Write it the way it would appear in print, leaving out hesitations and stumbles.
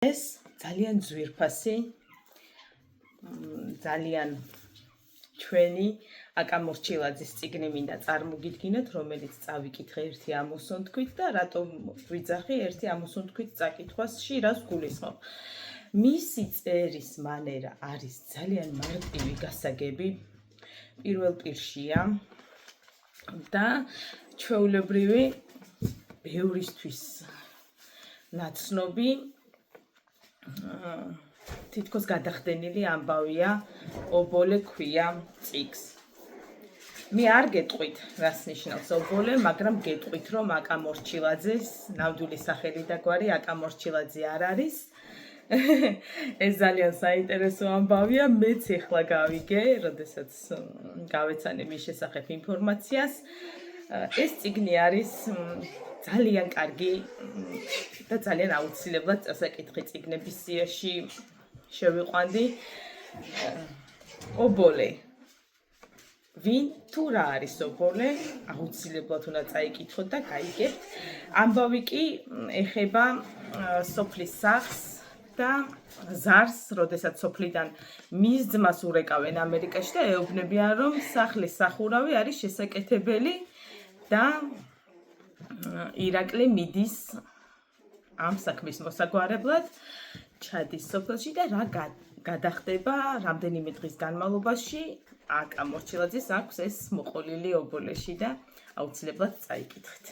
ეს ძალიან ძვირფასი, ძალიან ჩვენი აკა მორჩილაძის წიგნი მინდა წარმოგიდგინოთ, რომელიც წავიკითხე ერთი ამოსუნთქვით და რატომ ვიძახი ერთი ამოსუნთქვით წაკითხვასში, რას გულისხმობ. მისი წერის მანერა არის ძალიან მარტივი, გასაგები, პირველ პირშია და ჩვეულებრივი ბევრისთვის ნაცნობი თითქოს გადახდენილი ამბავია, ობოლე ქვია წიგს. მე არ გეტყვით, რას ნიშნავს ობოლე, მაგრამ გეტყვით, რომ აკა მორჩილაძეს ნამდვილი სახელი და გვარი აკა მორჩილაძე არ არის. ეს ძალიან საინტერესო ამბავია, მეც ეხლა გავიგე, როდესაც გავეცანე მის შესახებ ინფორმაციას. ეს წიგნი არის ძალიან კარგი და ძალიან აუცილებლად წასაკითხი წიგნების სიაში შევიყვანდი. ობოლე. ვინ თუ რა არის ობოლე? აუცილებლად უნდა წაიკითხოთ და გაიგებთ. ამბავი კი ეხება სოფლის სახლს და ზარს, როდესაც სოფლიდან მის ძმას ურეკავენ ამერიკაში და ეუბნებიან, რომ სახლის სახურავი არის შესაკეთებელი და ირაკლი მიდის ამ საქმის მოსაგვარებლად, ჩადის სოფელში და რა გადახდება რამდენიმე დღის განმავლობაში, აკა მორჩილაძეს აქვს ეს მოყოლილი ობოლეში და აუცილებლად წაიკითხეთ.